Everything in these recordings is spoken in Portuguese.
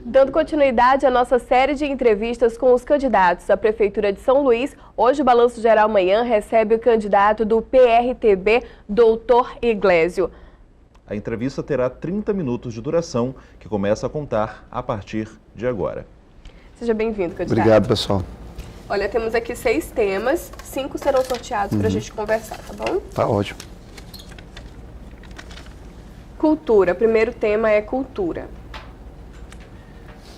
Dando continuidade à nossa série de entrevistas com os candidatos à Prefeitura de São Luís, hoje o Balanço Geral Manhã recebe o candidato do PRTB, Doutor Iglesio. A entrevista terá 30 minutos de duração, que começa a contar a partir de agora. Seja bem-vindo, candidato. Obrigado, pessoal. Olha, temos aqui 6 temas, 5 serão sorteados para a gente conversar, tá bom? Tá ótimo. Cultura, primeiro tema é cultura.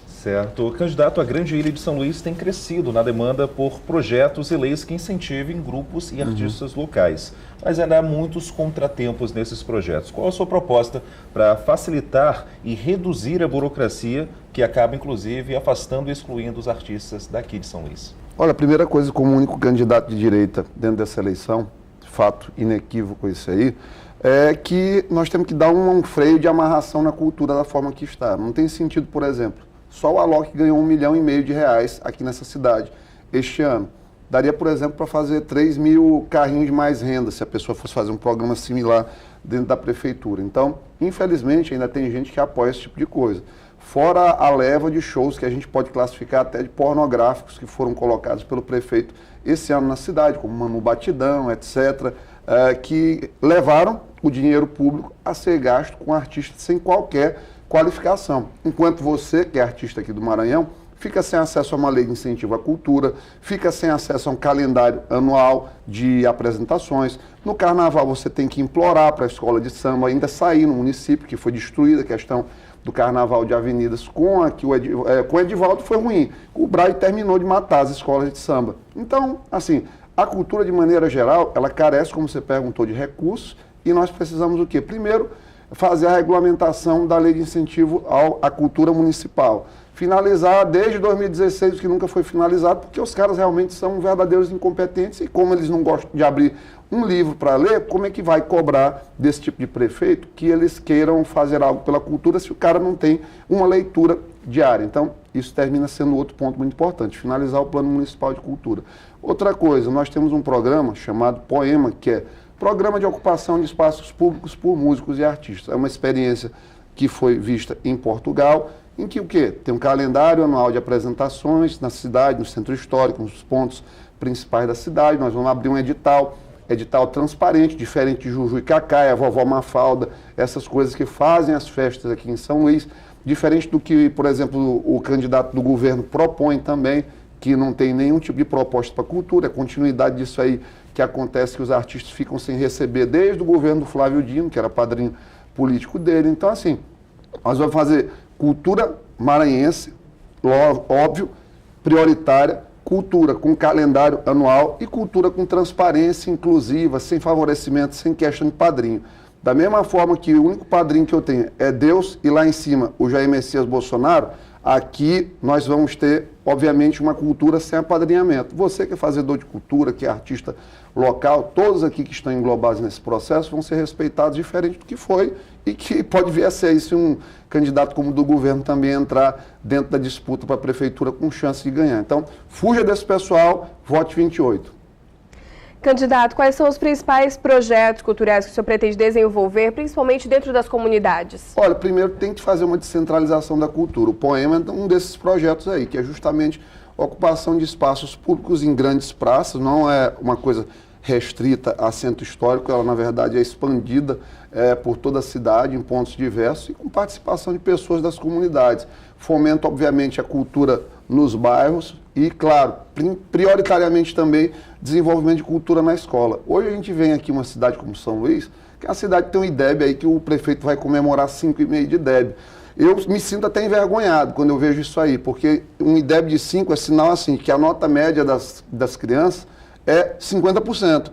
Certo. O candidato à Grande Ilha de São Luís tem crescido na demanda por projetos e leis que incentivem grupos e artistas locais. Mas ainda há muitos contratempos nesses projetos. Qual a sua proposta para facilitar e reduzir a burocracia que acaba, inclusive, afastando e excluindo os artistas daqui de São Luís? Olha, a primeira coisa, como único candidato de direita dentro dessa eleição, fato inequívoco isso aí, é que nós temos que dar um freio de amarração na cultura da forma que está. Não tem sentido, por exemplo, só o Alok ganhou R$1,5 milhão aqui nessa cidade este ano. Daria, por exemplo, para fazer 3 mil carrinhos de mais renda, se a pessoa fosse fazer um programa similar dentro da prefeitura. Então, infelizmente, ainda tem gente que apoia esse tipo de coisa. Fora a leva de shows que a gente pode classificar até de pornográficos que foram colocados pelo prefeito esse ano na cidade, como Manu Batidão, etc., que levaram o dinheiro público a ser gasto com artistas sem qualquer qualificação. Enquanto você, que é artista aqui do Maranhão, fica sem acesso a uma lei de incentivo à cultura, fica sem acesso a um calendário anual de apresentações. No carnaval você tem que implorar para a escola de samba ainda sair no município, que foi destruída a questão do carnaval de avenidas com o Edivaldo foi ruim. O Braz terminou de matar as escolas de samba. Então, assim, a cultura de maneira geral, ela carece, como você perguntou, de recursos e nós precisamos o quê? Primeiro, fazer a regulamentação da lei de incentivo à cultura municipal. Finalizar desde 2016, o que nunca foi finalizado, porque os caras realmente são verdadeiros incompetentes e como eles não gostam de abrir um livro para ler, como é que vai cobrar desse tipo de prefeito que eles queiram fazer algo pela cultura se o cara não tem uma leitura diária? Então, isso termina sendo outro ponto muito importante, finalizar o Plano Municipal de Cultura. Outra coisa, nós temos um programa chamado Poema, que é Programa de Ocupação de Espaços Públicos por Músicos e Artistas. É uma experiência que foi vista em Portugal, em que o quê? Tem um calendário anual de apresentações na cidade, no centro histórico, nos pontos principais da cidade. Nós vamos abrir um edital transparente, diferente de Juju e Cacá, a Vovó Mafalda, essas coisas que fazem as festas aqui em São Luís, diferente do que, por exemplo, o candidato do governo propõe também, que não tem nenhum tipo de proposta para a cultura, é continuidade disso aí que acontece, que os artistas ficam sem receber desde o governo do Flávio Dino, que era padrinho político dele. Então, assim, nós vamos fazer cultura maranhense, óbvio, prioritária, cultura com calendário anual e cultura com transparência inclusiva, sem favorecimento, sem questão de padrinho. Da mesma forma que o único padrinho que eu tenho é Deus e lá em cima o Jair Messias Bolsonaro, aqui nós vamos ter, obviamente, uma cultura sem apadrinhamento. Você que é fazedor de cultura, que é artista local, todos aqui que estão englobados nesse processo vão ser respeitados diferente do que foi e que pode vir a ser aí se um candidato como o do governo também entrar dentro da disputa para a prefeitura com chance de ganhar. Então, fuja desse pessoal, vote 28. Candidato, quais são os principais projetos culturais que o senhor pretende desenvolver, principalmente dentro das comunidades? Olha, primeiro tem que fazer uma descentralização da cultura. O Poema é um desses projetos aí, que é justamente a ocupação de espaços públicos em grandes praças, não é uma coisa restrita a centro histórico, ela na verdade é expandida por toda a cidade, em pontos diversos, e com participação de pessoas das comunidades. Fomenta, obviamente, a cultura nos bairros e, claro, prioritariamente também desenvolvimento de cultura na escola. Hoje a gente vem aqui uma cidade como São Luís, que é uma cidade que tem um IDEB aí que o prefeito vai comemorar 5,5 de IDEB. Eu me sinto até envergonhado quando eu vejo isso aí, porque um IDEB de 5 é sinal assim, que a nota média das crianças é 50%.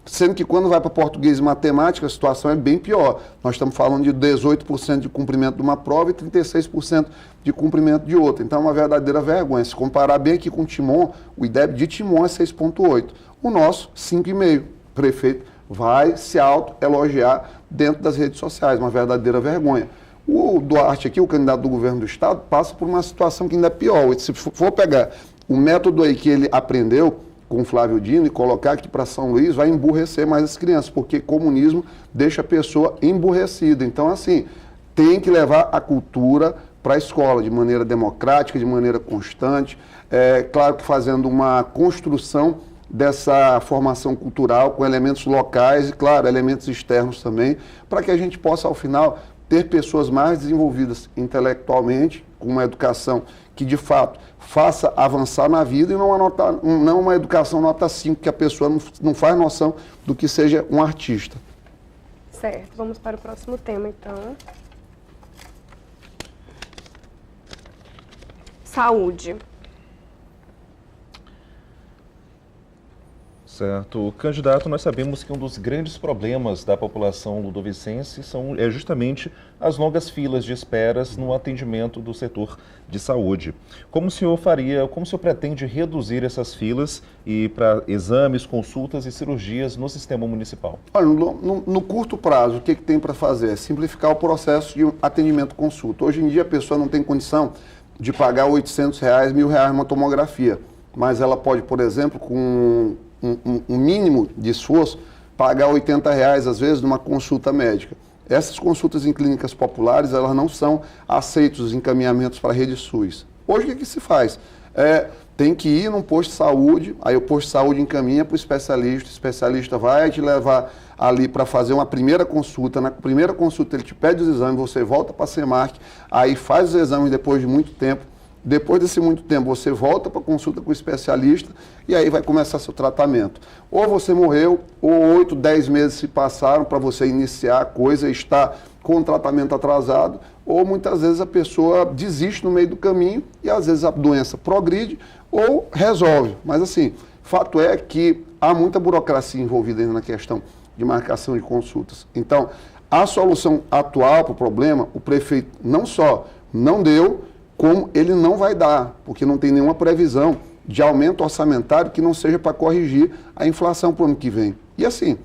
Sendo que quando vai para português e matemática, a situação é bem pior. Nós estamos falando de 18% de cumprimento de uma prova e 36% de cumprimento de outra. Então é uma verdadeira vergonha. Se comparar bem aqui com o Timon, o IDEB de Timon é 6,8. O nosso, 5,5. O prefeito vai se autoelogiar dentro das redes sociais, uma verdadeira vergonha. O Duarte aqui, o candidato do governo do estado, passa por uma situação que ainda é pior. Se for pegar o método aí que ele aprendeu com o Flávio Dino e colocar aqui para São Luís, vai emburrecer mais as crianças, porque comunismo deixa a pessoa emburrecida. Então, assim, tem que levar a cultura para a escola, de maneira democrática, de maneira constante, claro que fazendo uma construção dessa formação cultural com elementos locais e, claro, elementos externos também, para que a gente possa, ao final, ter pessoas mais desenvolvidas intelectualmente, com uma educação que, de fato, faça avançar na vida e não uma educação nota 5, que a pessoa não faz noção do que seja um artista. Certo, vamos para o próximo tema, então. Saúde. Certo. Candidato, nós sabemos que um dos grandes problemas da população ludovicense é justamente as longas filas de esperas no atendimento do setor de saúde. Como o senhor pretende reduzir essas filas e para exames, consultas e cirurgias no sistema municipal? Olha, no curto prazo, o que tem para fazer? É simplificar o processo de atendimento-consulta. Hoje em dia a pessoa não tem condição de pagar R$800, R$1.000 numa tomografia, mas ela pode, por exemplo, com um mínimo de esforço, pagar R$80 às vezes numa consulta médica. Essas consultas em clínicas populares, elas não são aceitos os encaminhamentos para a rede SUS. Hoje o que se faz? Tem que ir num posto de saúde, aí o posto de saúde encaminha para o especialista vai te levar ali para fazer uma primeira consulta. Na primeira consulta ele te pede os exames, você volta para a Semarc, aí faz os exames depois de muito tempo. Depois desse muito tempo, você volta para consulta com o especialista e aí vai começar seu tratamento. Ou você morreu, ou 8, 10 meses se passaram para você iniciar a coisa e está com o tratamento atrasado, ou muitas vezes a pessoa desiste no meio do caminho e às vezes a doença progride ou resolve. Mas assim, fato é que há muita burocracia envolvida ainda na questão de marcação de consultas. Então, a solução atual para o problema, o prefeito não só não deu, como ele não vai dar, porque não tem nenhuma previsão de aumento orçamentário que não seja para corrigir a inflação para o ano que vem. E assim,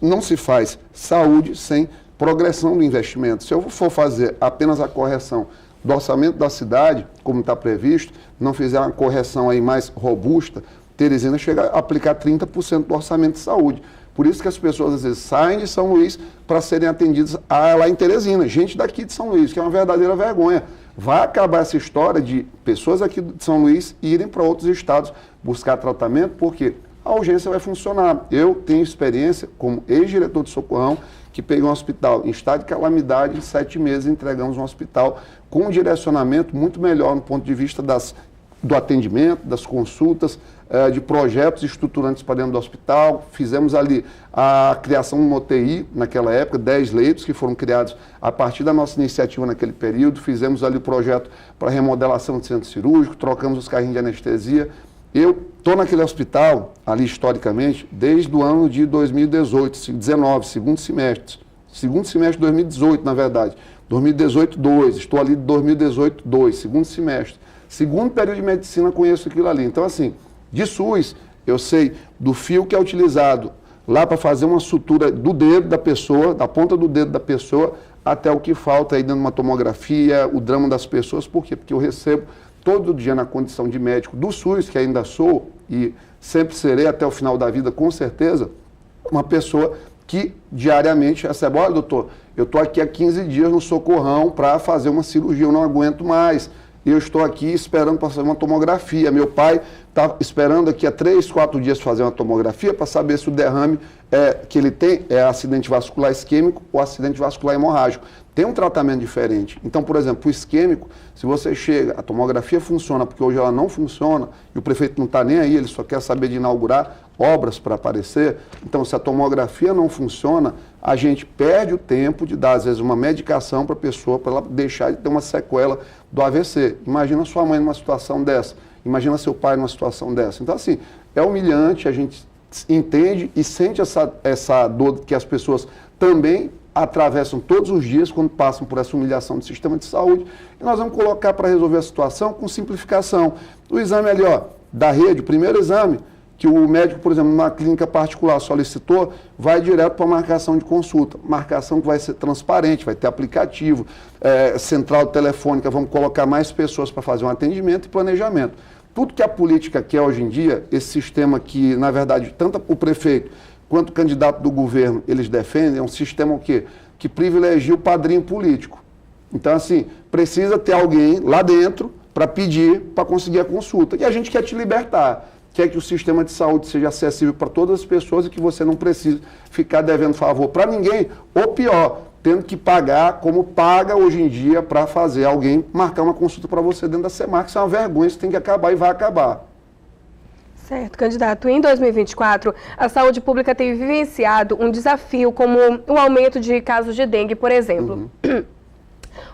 não se faz saúde sem progressão do investimento. Se eu for fazer apenas a correção do orçamento da cidade, como está previsto, não fizer uma correção aí mais robusta, Teresina chega a aplicar 30% do orçamento de saúde. Por isso que as pessoas às vezes saem de São Luís para serem atendidas lá em Teresina, gente daqui de São Luís, que é uma verdadeira vergonha. Vai acabar essa história de pessoas aqui de São Luís irem para outros estados buscar tratamento, porque a urgência vai funcionar. Eu tenho experiência como ex-diretor de Socorrão, que peguei um hospital em estado de calamidade, em 7 meses entregamos um hospital com um direcionamento muito melhor no ponto de vista do atendimento, das consultas, de projetos estruturantes para dentro do hospital. Fizemos ali a criação de uma UTI naquela época, 10 leitos que foram criados a partir da nossa iniciativa naquele período. Fizemos ali o projeto para remodelação de centro cirúrgico, trocamos os carrinhos de anestesia. Eu estou naquele hospital, ali historicamente, desde o ano de 2018, 19, segundo semestre de 2018, na verdade. 2018, 2, estou ali de 2018, 2, segundo semestre. Segundo período de medicina, conheço aquilo ali. Então, assim, de SUS, eu sei do fio que é utilizado lá para fazer uma sutura do dedo da pessoa, da ponta do dedo da pessoa, até o que falta aí dentro de uma tomografia, o drama das pessoas. Por quê? Porque eu recebo todo dia na condição de médico do SUS, que ainda sou e sempre serei até o final da vida, com certeza, uma pessoa que diariamente recebe: olha, doutor, eu estou aqui há 15 dias no Socorrão para fazer uma cirurgia, eu não aguento mais. Eu estou aqui esperando para fazer uma tomografia. Meu pai está esperando aqui há 3, 4 dias fazer uma tomografia para saber se o derrame que ele tem é acidente vascular isquêmico ou acidente vascular hemorrágico. Tem um tratamento diferente. Então, por exemplo, o isquêmico, se você chega, a tomografia funciona, porque hoje ela não funciona, e o prefeito não está nem aí, ele só quer saber de inaugurar obras para aparecer. Então, se a tomografia não funciona, a gente perde o tempo de dar, às vezes, uma medicação para a pessoa, para ela deixar de ter uma sequela do AVC. Imagina sua mãe numa situação dessa, imagina seu pai numa situação dessa. Então, assim, é humilhante, a gente entende e sente essa dor que as pessoas também atravessam todos os dias quando passam por essa humilhação do sistema de saúde. E nós vamos colocar para resolver a situação com simplificação. O exame ali, ó, da rede, o primeiro exame, que o médico, por exemplo, numa clínica particular solicitou, vai direto para a marcação de consulta. Marcação que vai ser transparente, vai ter aplicativo, central telefônica, vamos colocar mais pessoas para fazer um atendimento e planejamento. Tudo que a política quer hoje em dia, esse sistema que, na verdade, tanto o prefeito quanto o candidato do governo, eles defendem, é um sistema o quê? Que privilegia o padrinho político. Então, assim, precisa ter alguém lá dentro para pedir, para conseguir a consulta. E a gente quer te libertar, quer que o sistema de saúde seja acessível para todas as pessoas e que você não precise ficar devendo favor para ninguém, ou pior, tendo que pagar como paga hoje em dia para fazer alguém marcar uma consulta para você dentro da Semarc. Isso é uma vergonha, isso tem que acabar e vai acabar. Certo, candidato. Em 2024, a saúde pública tem vivenciado um desafio como o aumento de casos de dengue, por exemplo.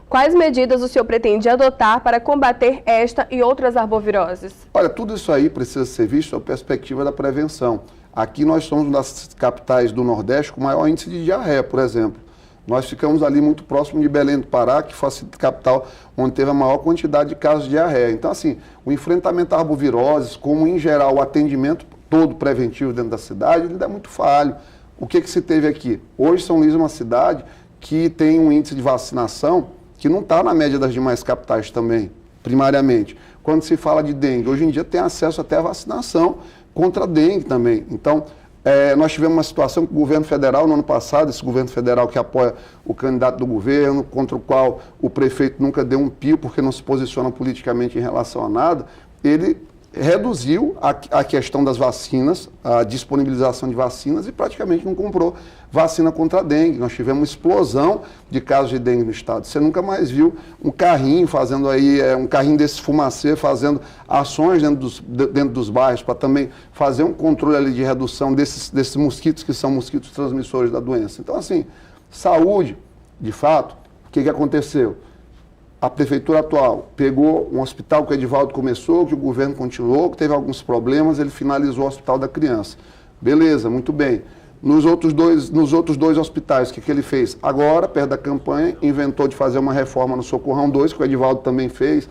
Quais medidas o senhor pretende adotar para combater esta e outras arboviroses? Olha, tudo isso aí precisa ser visto sob a perspectiva da prevenção. Aqui nós somos uma das capitais do Nordeste com maior índice de diarreia, por exemplo. Nós ficamos ali muito próximo de Belém do Pará, que foi a capital onde teve a maior quantidade de casos de diarreia. Então, assim, o enfrentamento a arboviroses, como em geral o atendimento todo preventivo dentro da cidade, ele é muito falho. O que se teve aqui? Hoje São Luís é uma cidade que tem um índice de vacinação que não está na média das demais capitais também, primariamente. Quando se fala de dengue, hoje em dia tem acesso até à vacinação contra a dengue também. Então, nós tivemos uma situação que o governo federal, no ano passado, esse governo federal que apoia o candidato do governo, contra o qual o prefeito nunca deu um pio porque não se posiciona politicamente em relação a nada, ele reduziu a questão das vacinas, a disponibilização de vacinas e praticamente não comprou vacina contra a dengue. Nós tivemos uma explosão de casos de dengue no estado. Você nunca mais viu um carrinho fazendo aí, um carrinho desse fumacê, fazendo ações dentro dos bairros para também fazer um controle ali de redução desses mosquitos que são mosquitos transmissores da doença. Então, assim, saúde, de fato, o que aconteceu? A prefeitura atual pegou um hospital que o Edivaldo começou, que o governo continuou, que teve alguns problemas, ele finalizou o Hospital da Criança. Beleza, muito bem. Nos outros dois hospitais, o que ele fez? Agora, perto da campanha, inventou de fazer uma reforma no Socorrão 2, que o Edivaldo também fez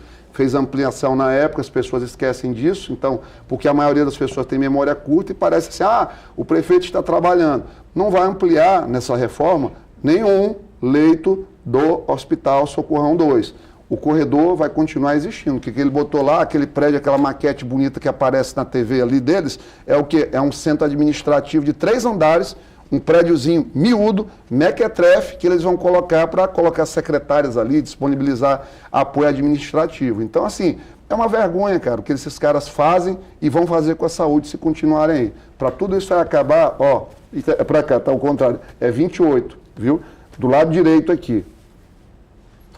ampliação na época, as pessoas esquecem disso, então, porque a maioria das pessoas tem memória curta e parece assim, o prefeito está trabalhando. Não vai ampliar nessa reforma nenhum leito do Hospital Socorrão 2. O corredor vai continuar existindo. O que ele botou lá, aquele prédio, aquela maquete bonita que aparece na TV ali deles, é o quê? É um centro administrativo de 3 andares, um prédiozinho miúdo, mequetrefe, que eles vão colocar para colocar secretárias ali, disponibilizar apoio administrativo. Então, assim, é uma vergonha, cara, o que esses caras fazem e vão fazer com a saúde se continuarem aí. Para tudo isso acabar, é para cá, tá ao contrário, é 28, viu? Do lado direito aqui.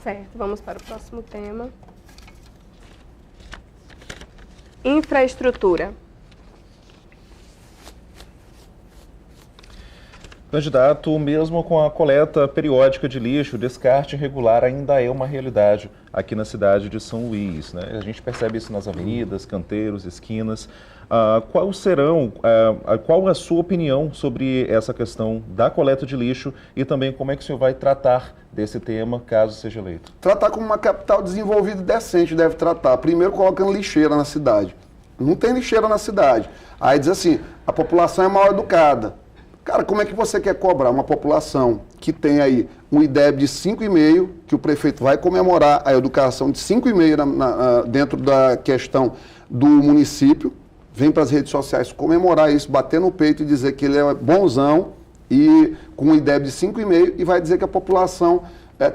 Certo, vamos para o próximo tema. Infraestrutura. Candidato, mesmo com a coleta periódica de lixo, o descarte irregular ainda é uma realidade aqui na cidade de São Luís, né? A gente percebe isso nas avenidas, canteiros, esquinas. Qual a sua opinião sobre essa questão da coleta de lixo e também como é que o senhor vai tratar desse tema, caso seja eleito? Tratar como uma capital desenvolvida e decente deve tratar. Primeiro colocando lixeira na cidade. Não tem lixeira na cidade. Aí diz assim, a população é mal educada. Cara, como é que você quer cobrar uma população que tem aí um IDEB de 5,5, que o prefeito vai comemorar a educação de 5,5 dentro da questão do município, vem para as redes sociais comemorar isso, bater no peito e dizer que ele é bonzão e com um IDEB de 5,5 e vai dizer que a população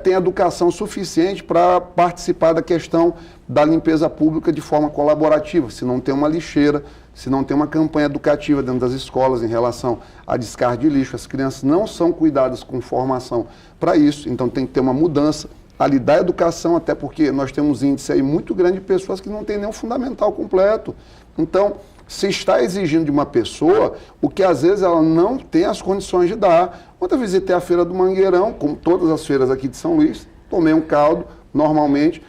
tem educação suficiente para participar da questão da limpeza pública de forma colaborativa, se não tem uma lixeira, se não tem uma campanha educativa dentro das escolas em relação à descarga de lixo. As crianças não são cuidadas com formação para isso, então tem que ter uma mudança ali da educação, até porque nós temos índice aí muito grande de pessoas que não têm nenhum fundamental completo. Então, se está exigindo de uma pessoa o que às vezes ela não tem as condições de dar. Ontem eu visitei a Feira do Mangueirão, como todas as feiras aqui de São Luís, tomei um caldo, normalmente,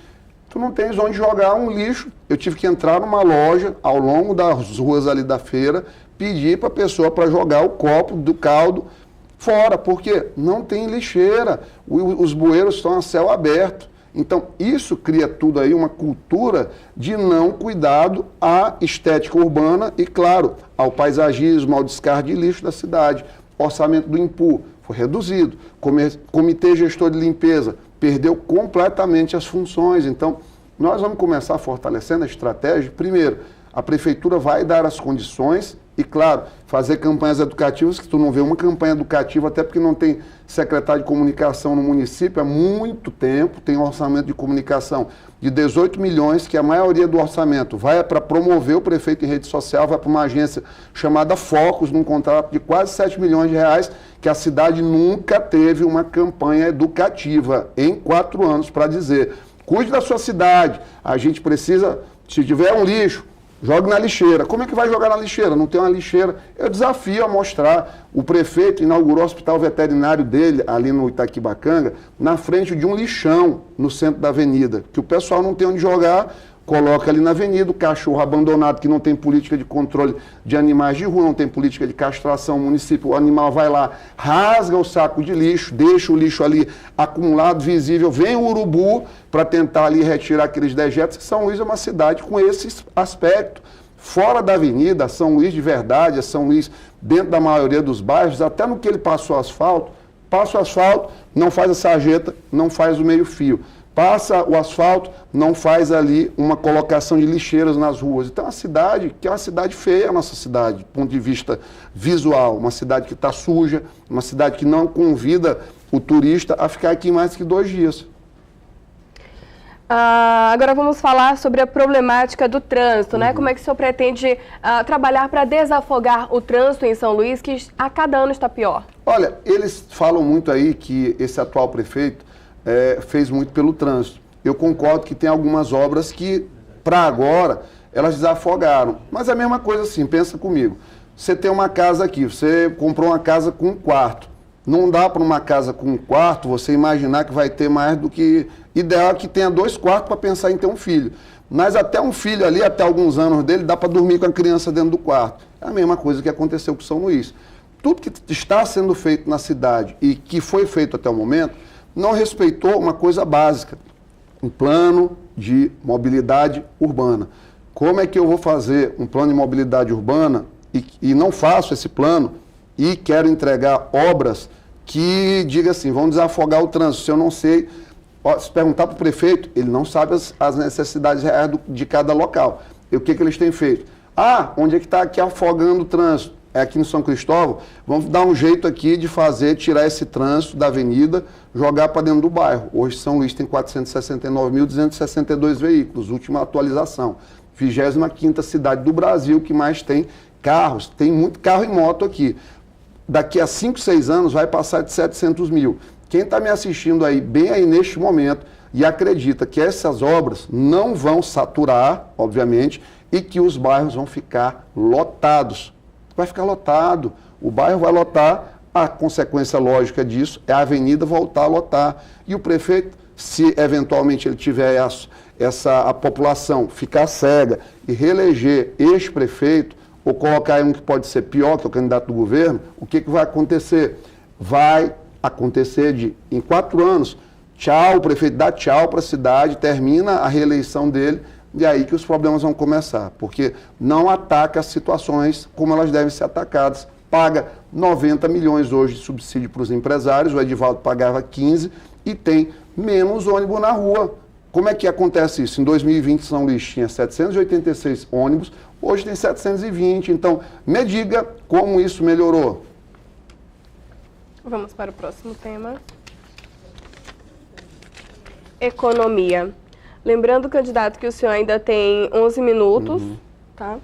tu não tens onde jogar um lixo. Eu tive que entrar numa loja, ao longo das ruas ali da feira, pedir para a pessoa para jogar o copo do caldo fora, porque não tem lixeira, os bueiros estão a céu aberto. Então, isso cria tudo aí, uma cultura de não cuidado à estética urbana e, claro, ao paisagismo, ao descarte de lixo da cidade. O orçamento do INPU foi reduzido. Comitê Gestor de Limpeza perdeu completamente as funções. Então, nós vamos começar fortalecendo a estratégia. Primeiro, a prefeitura vai dar as condições E, claro, fazer campanhas educativas, que tu não vê uma campanha educativa, até porque não tem secretário de comunicação no município há muito tempo, tem um orçamento de comunicação de 18 milhões, que a maioria do orçamento vai para promover o prefeito em rede social, vai para uma agência chamada Focus, num contrato de quase 7 milhões de reais, que a cidade nunca teve uma campanha educativa em 4 anos para dizer, cuide da sua cidade, a gente precisa, se tiver um lixo, jogue na lixeira. Como é que vai jogar na lixeira? Não tem uma lixeira. Eu desafio a mostrar. O prefeito inaugurou o hospital veterinário dele, ali no Itaquibacanga, na frente de um lixão no centro da avenida, que o pessoal não tem onde jogar, coloca ali na avenida, o cachorro abandonado, que não tem política de controle de animais de rua, não tem política de castração, o município, o animal vai lá, rasga o saco de lixo, deixa o lixo ali acumulado, visível, vem o urubu para tentar ali retirar aqueles dejetos. São Luís é uma cidade com esse aspecto. Fora da avenida, São Luís de verdade, é São Luís dentro da maioria dos bairros, até no que ele passou asfalto, passa o asfalto, não faz a sarjeta, não faz o meio-fio. Passa o asfalto, não faz ali uma colocação de lixeiras nas ruas. Então, a cidade, que é uma cidade feia, a nossa cidade, do ponto de vista visual, uma cidade que está suja, uma cidade que não convida o turista a ficar aqui mais que 2 dias. Agora vamos falar sobre a problemática do trânsito, né? Como é que o senhor pretende trabalhar para desafogar o trânsito em São Luís, que a cada ano está pior? Olha, eles falam muito aí que esse atual prefeito fez muito pelo trânsito. Eu concordo que tem algumas obras que, para agora, elas desafogaram. Mas é a mesma coisa assim, pensa comigo. Você tem uma casa aqui, você comprou uma casa com 1 quarto. Não dá para uma casa com 1 quarto você imaginar que vai ter mais do que... Ideal é que tenha 2 quartos para pensar em ter um filho. Mas até um filho ali, até alguns anos dele, dá para dormir com a criança dentro do quarto. É a mesma coisa que aconteceu com São Luís. Tudo que está sendo feito na cidade e que foi feito até o momento, não respeitou uma coisa básica, um plano de mobilidade urbana. Como é que eu vou fazer um plano de mobilidade urbana e não faço esse plano e quero entregar obras que, diga assim, vão desafogar o trânsito? Se eu não sei, se perguntar para o prefeito, ele não sabe as necessidades reais de cada local. E o que eles têm feito? Onde é que está aqui afogando o trânsito? É aqui no São Cristóvão, vamos dar um jeito aqui de tirar esse trânsito da avenida, jogar para dentro do bairro. Hoje São Luís tem 469.262 veículos, última atualização. 25ª cidade do Brasil que mais tem carros, tem muito carro e moto aqui. Daqui a 5, 6 anos vai passar de 700 mil. Quem está me assistindo aí, bem aí neste momento, e acredita que essas obras não vão saturar, obviamente, e que os bairros vão ficar lotados. Vai ficar lotado, o bairro vai lotar, a consequência lógica disso é a avenida voltar a lotar. E o prefeito, se eventualmente ele tiver a população ficar cega e reeleger este prefeito, ou colocar aí um que pode ser pior, que é o candidato do governo, o que vai acontecer? Vai acontecer em 4 anos, tchau, o prefeito dá tchau para a cidade, termina a reeleição dele, e aí que os problemas vão começar, porque não ataca as situações como elas devem ser atacadas. Paga 90 milhões hoje de subsídio para os empresários, o Edivaldo pagava 15 e tem menos ônibus na rua. Como é que acontece isso? Em 2020, São Luís tinha 786 ônibus, hoje tem 720. Então, me diga como isso melhorou. Vamos para o próximo tema. Economia. Lembrando, candidato, que o senhor ainda tem 11 minutos, tá?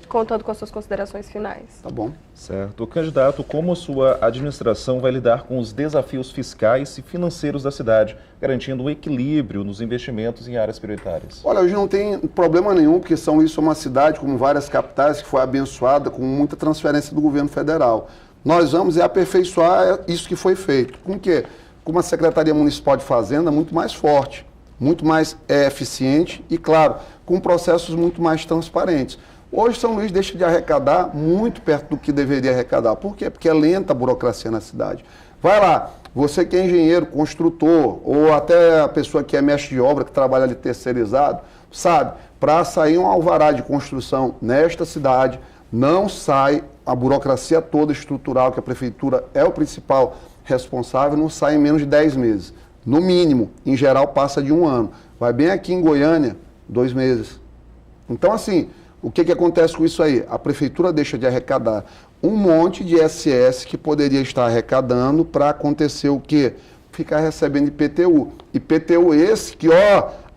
Contando com as suas considerações finais. Tá bom. Certo. Candidato, como a sua administração vai lidar com os desafios fiscais e financeiros da cidade, garantindo o equilíbrio nos investimentos em áreas prioritárias? Olha, hoje não tem problema nenhum, porque São Luís é uma cidade, como várias capitais, que foi abençoada com muita transferência do governo federal. Nós vamos aperfeiçoar isso que foi feito. Com o quê? Com uma Secretaria Municipal de Fazenda muito mais forte, muito mais eficiente e, claro, com processos muito mais transparentes. Hoje São Luís deixa de arrecadar muito perto do que deveria arrecadar. Por quê? Porque é lenta a burocracia na cidade. Vai lá, você que é engenheiro, construtor, ou até a pessoa que é mestre de obra, que trabalha ali terceirizado, sabe, para sair um alvará de construção nesta cidade, não sai a burocracia toda estrutural, que a prefeitura é o principal responsável, não sai em menos de 10 meses. No mínimo, em geral, passa de 1 ano. Vai bem aqui em Goiânia, 2 meses. Então, assim, O que acontece com isso aí? A prefeitura deixa de arrecadar um monte de ISS que poderia estar arrecadando para acontecer o quê? Ficar recebendo IPTU. IPTU esse que,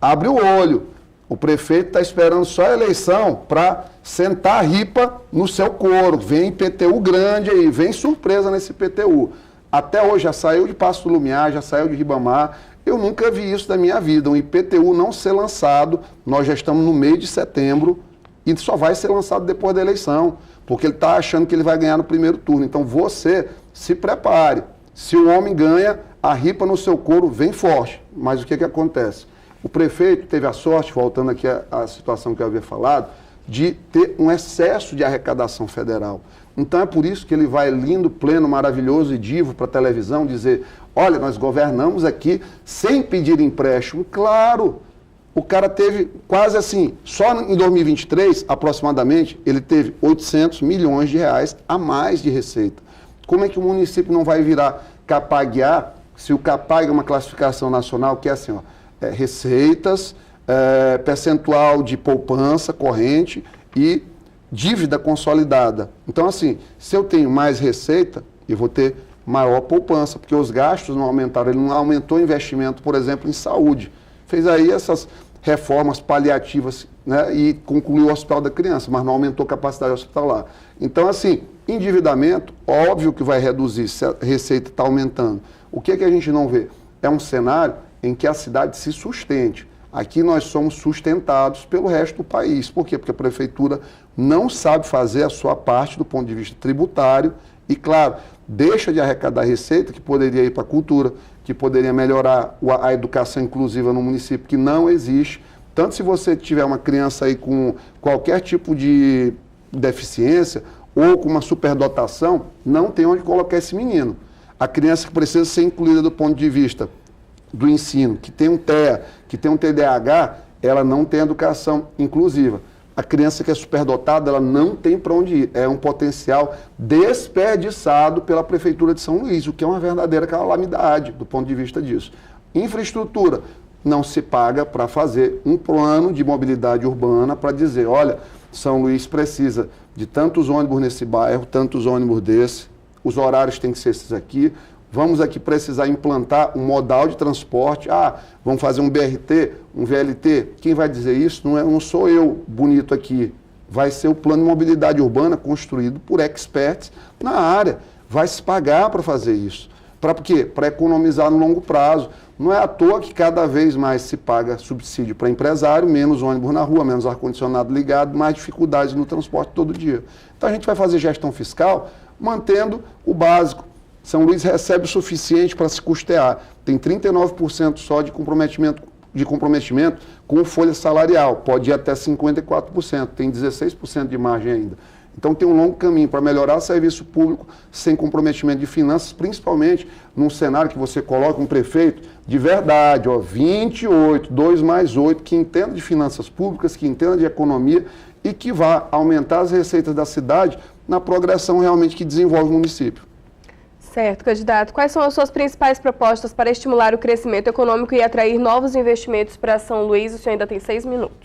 abre o olho. O prefeito está esperando só a eleição para sentar a ripa no seu couro. Vem IPTU grande aí, vem surpresa nesse IPTU. Até hoje já saiu de Passo do Lumiar, já saiu de Ribamar. Eu nunca vi isso da minha vida, um IPTU não ser lançado. Nós já estamos no mês de setembro e só vai ser lançado depois da eleição, porque ele está achando que ele vai ganhar no primeiro turno. Então você se prepare. Se o homem ganha, a ripa no seu couro vem forte. Mas o que acontece? O prefeito teve a sorte, voltando aqui à situação que eu havia falado, de ter um excesso de arrecadação federal. Então é por isso que ele vai lindo, pleno, maravilhoso e divo para a televisão dizer, olha, nós governamos aqui sem pedir empréstimo. Claro, o cara teve quase assim, só em 2023, aproximadamente, ele teve 800 milhões de reais a mais de receita. Como é que o município não vai virar CAPAG-A, se o CAPAG é uma classificação nacional que é assim, receitas, percentual de poupança corrente e dívida consolidada. Então, assim, se eu tenho mais receita, eu vou ter maior poupança, porque os gastos não aumentaram. Ele não aumentou o investimento, por exemplo, em saúde. Fez aí essas reformas paliativas, né, e concluiu o Hospital da Criança, mas não aumentou a capacidade hospitalar. Então, assim, endividamento, óbvio que vai reduzir se a receita está aumentando. O que a gente não vê? É um cenário em que a cidade se sustente. Aqui nós somos sustentados pelo resto do país. Por quê? Porque a prefeitura não sabe fazer a sua parte do ponto de vista tributário e, claro, deixa de arrecadar receita que poderia ir para a cultura, que poderia melhorar a educação inclusiva no município, que não existe. Tanto se você tiver uma criança aí com qualquer tipo de deficiência ou com uma superdotação, não tem onde colocar esse menino. A criança que precisa ser incluída do ponto de vista do ensino, que tem um TEA, que tem um TDAH, ela não tem educação inclusiva. A criança que é superdotada, ela não tem para onde ir. É um potencial desperdiçado pela Prefeitura de São Luís, o que é uma verdadeira calamidade do ponto de vista disso. Infraestrutura, não se paga para fazer um plano de mobilidade urbana para dizer, olha, São Luís precisa de tantos ônibus nesse bairro, tantos ônibus desse, os horários têm que ser esses aqui, vamos aqui precisar implantar um modal de transporte, vamos fazer um BRT, um VLT, quem vai dizer isso? Não sou eu bonito aqui, vai ser o plano de mobilidade urbana construído por experts na área, vai se pagar para fazer isso. Para quê? Para economizar no longo prazo. Não é à toa que cada vez mais se paga subsídio para empresário, menos ônibus na rua, menos ar-condicionado ligado, mais dificuldades no transporte todo dia. Então a gente vai fazer gestão fiscal mantendo o básico. São Luís recebe o suficiente para se custear. Tem 39% só de comprometimento com folha salarial. Pode ir até 54%. Tem 16% de margem ainda. Então tem um longo caminho para melhorar o serviço público sem comprometimento de finanças, principalmente num cenário que você coloca um prefeito de verdade, 28, 2 mais 8, que entenda de finanças públicas, que entenda de economia e que vá aumentar as receitas da cidade na progressão realmente que desenvolve o município. Certo, candidato. Quais são as suas principais propostas para estimular o crescimento econômico e atrair novos investimentos para São Luís? O senhor ainda tem 6 minutos.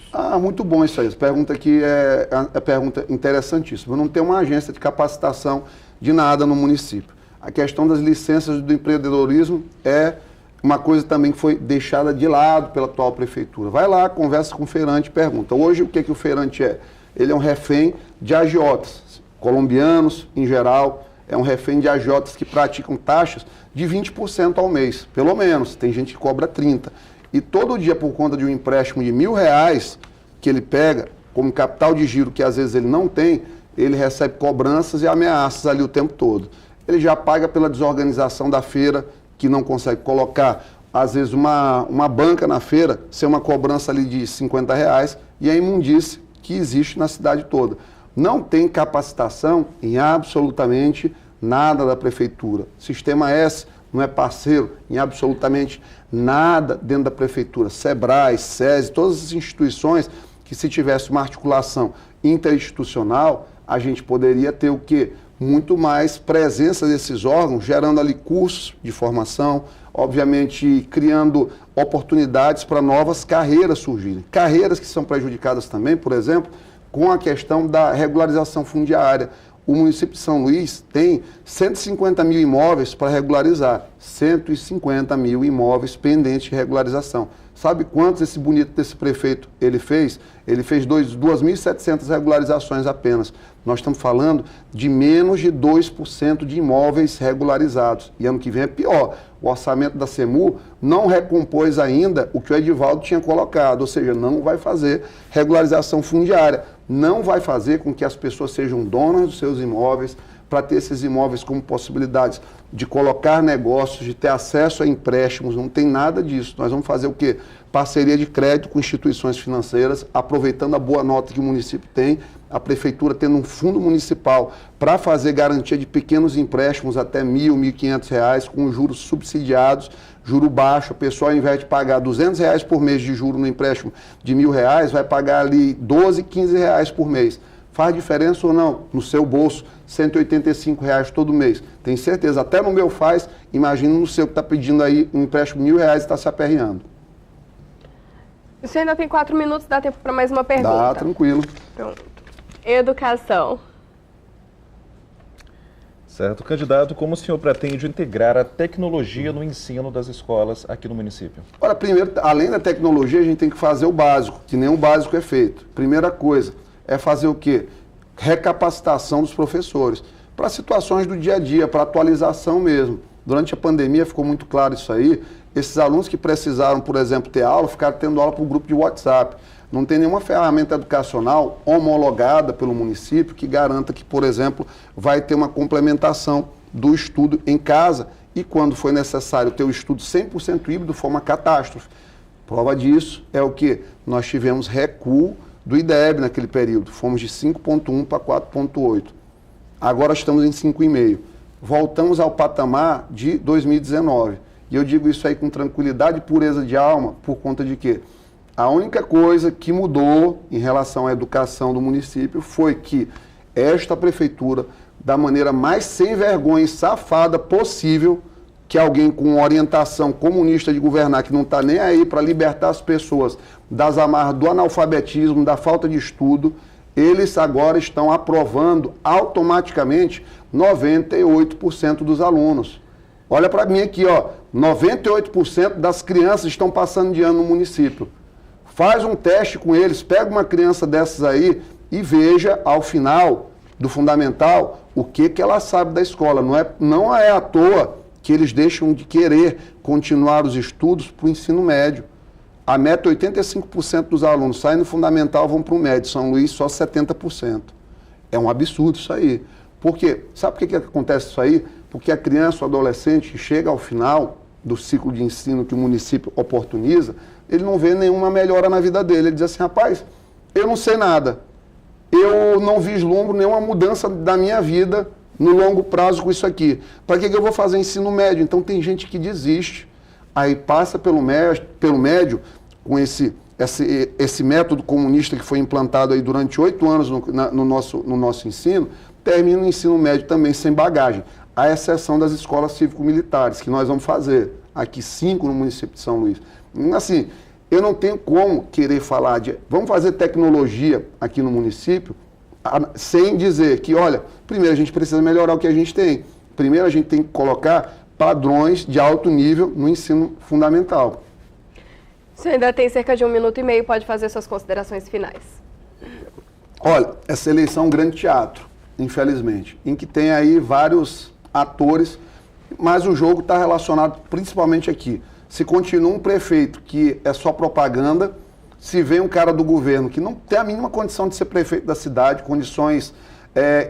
Muito bom isso aí. Essa pergunta aqui é pergunta interessantíssima. Não tem uma agência de capacitação de nada no município. A questão das licenças do empreendedorismo é uma coisa também que foi deixada de lado pela atual prefeitura. Vai lá, conversa com o feirante e pergunta. Hoje, o que o feirante é? Ele é um refém de agiotas, colombianos em geral. É um refém de agiotas que praticam taxas de 20% ao mês, pelo menos. Tem gente que cobra 30%. E todo dia, por conta de um empréstimo de R$1.000 que ele pega, como capital de giro que às vezes ele não tem, ele recebe cobranças e ameaças ali o tempo todo. Ele já paga pela desorganização da feira, que não consegue colocar, às vezes, uma banca na feira, ser uma cobrança ali de R$50, e a imundície que existe na cidade toda. Não tem capacitação em absolutamente nada da prefeitura. Sistema S não é parceiro em absolutamente nada dentro da prefeitura. SEBRAE, SESI, todas as instituições que, se tivesse uma articulação interinstitucional, a gente poderia ter o quê? Muito mais presença desses órgãos, gerando ali cursos de formação, obviamente criando oportunidades para novas carreiras surgirem. Carreiras que são prejudicadas também, por exemplo, com a questão da regularização fundiária. O município de São Luís tem 150 mil imóveis para regularizar, 150 mil imóveis pendentes de regularização. Sabe quantos esse bonito desse prefeito ele fez? Ele fez 2.700 regularizações apenas. Nós estamos falando de menos de 2% de imóveis regularizados. E ano que vem é pior. O orçamento da CEMU não recompôs ainda o que o Edivaldo tinha colocado, ou seja, não vai fazer regularização fundiária, não vai fazer com que as pessoas sejam donas dos seus imóveis, para ter esses imóveis como possibilidades de colocar negócios, de ter acesso a empréstimos, não tem nada disso. Nós vamos fazer o quê? Parceria de crédito com instituições financeiras, aproveitando a boa nota que o município tem, a prefeitura tendo um fundo municipal para fazer garantia de pequenos empréstimos até R$1.000, R$1.500, com juros subsidiados, juro baixo. A pessoa, ao invés de pagar R$200 por mês de juro no empréstimo de R$1.000, vai pagar ali R$12, R$15 por mês. Faz diferença ou não? No seu bolso, R$185 todo mês. Tenho certeza, até no meu faz, imagina no seu que está pedindo aí um empréstimo de R$1.000 e está se aperreando. Você ainda tem 4 minutos, dá tempo para mais uma pergunta? Dá, tranquilo. Pronto. Educação. Certo. Candidato, como o senhor pretende integrar a tecnologia no ensino das escolas aqui no município? Ora, primeiro, além da tecnologia, a gente tem que fazer o básico, que nenhum básico é feito. Primeira coisa é fazer o quê? Recapacitação dos professores, para situações do dia a dia, para atualização mesmo. Durante a pandemia ficou muito claro isso aí. Esses alunos que precisaram, por exemplo, ter aula, ficaram tendo aula para o grupo de WhatsApp. Não tem nenhuma ferramenta educacional homologada pelo município que garanta que, por exemplo, vai ter uma complementação do estudo em casa e, quando foi necessário ter o estudo 100% híbrido, foi uma catástrofe. Prova disso é o que? Nós tivemos recuo do IDEB naquele período. Fomos de 5,1 para 4,8. Agora estamos em 5,5. Voltamos ao patamar de 2019. E eu digo isso aí com tranquilidade e pureza de alma, por conta de quê? A única coisa que mudou em relação à educação do município foi que esta prefeitura, da maneira mais sem vergonha e safada possível, que alguém com orientação comunista de governar, que não está nem aí para libertar as pessoas das amarras do analfabetismo, da falta de estudo, eles agora estão aprovando automaticamente 98% dos alunos. Olha para mim aqui, ó, 98% das crianças estão passando de ano no município. Faz um teste com eles, pega uma criança dessas aí e veja ao final do fundamental o que ela sabe da escola. Não é à toa que eles deixam de querer continuar os estudos para o ensino médio. A meta é 85% dos alunos saem do fundamental, vão para o médio. São Luís só 70%. É um absurdo isso aí. Por quê? Sabe por que acontece isso aí? Porque a criança, o adolescente, chega ao final do ciclo de ensino que o município oportuniza, ele não vê nenhuma melhora na vida dele. Ele diz assim, rapaz, eu não sei nada. Eu não vislumbro nenhuma mudança da minha vida no longo prazo com isso aqui. Para que eu vou fazer ensino médio? Então tem gente que desiste. Aí passa pelo médio com esse método comunista que foi implantado aí durante 8 anos no nosso ensino, termina o ensino médio também sem bagagem, à exceção das escolas cívico-militares, que nós vamos fazer, aqui 5 no município de São Luís. Assim, eu não tenho como querer falar de... Vamos fazer tecnologia aqui no município, sem dizer que, olha, primeiro a gente precisa melhorar o que a gente tem. Primeiro a gente tem que colocar padrões de alto nível no ensino fundamental. Você ainda tem cerca de 1 minuto e meio, pode fazer suas considerações finais. Olha, essa eleição é um grande teatro, infelizmente, em que tem aí vários atores, mas o jogo está relacionado principalmente aqui. Se continua um prefeito que é só propaganda, se vem um cara do governo que não tem a mínima condição de ser prefeito da cidade, condições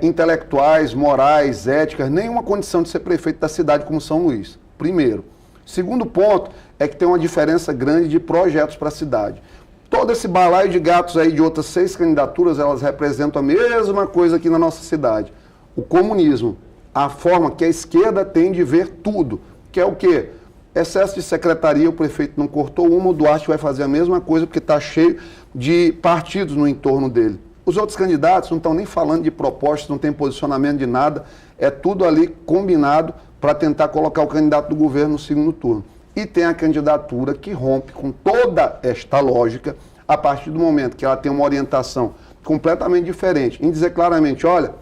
intelectuais, morais, éticas, nenhuma condição de ser prefeito da cidade como São Luís, primeiro. Segundo ponto é que tem uma diferença grande de projetos para a cidade. Todo esse balaio de gatos aí de outras 6 candidaturas, elas representam a mesma coisa aqui na nossa cidade. O comunismo, a forma que a esquerda tem de ver tudo, que é o quê? Excesso de secretaria, o prefeito não cortou uma, o Duarte vai fazer a mesma coisa porque está cheio de partidos no entorno dele. Os outros candidatos não estão nem falando de propostas, não tem posicionamento de nada, é tudo ali combinado para tentar colocar o candidato do governo no segundo turno. E tem a candidatura que rompe com toda esta lógica, a partir do momento que ela tem uma orientação completamente diferente, em dizer claramente, olha,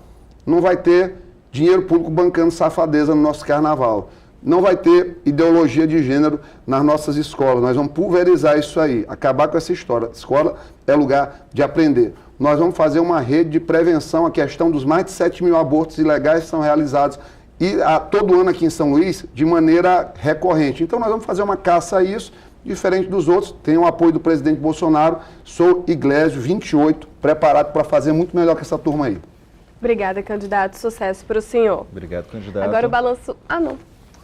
não vai ter dinheiro público bancando safadeza no nosso carnaval. Não vai ter ideologia de gênero nas nossas escolas. Nós vamos pulverizar isso aí, acabar com essa história. Escola é lugar de aprender. Nós vamos fazer uma rede de prevenção à questão dos mais de 7 mil abortos ilegais que são realizados todo ano aqui em São Luís, de maneira recorrente. Então nós vamos fazer uma caça a isso, diferente dos outros. Tem o apoio do presidente Bolsonaro. Sou Iglesio 28, preparado para fazer muito melhor que essa turma aí. Obrigada, candidato. Sucesso para o senhor. Obrigado, candidato. Agora o balanço... Ah, não.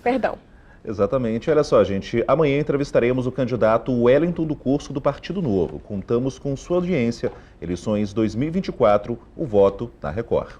Perdão. Exatamente. Olha só, gente. Amanhã entrevistaremos o candidato Wellington do Curso do Partido Novo. Contamos com sua audiência. Eleições 2024, o voto na Record.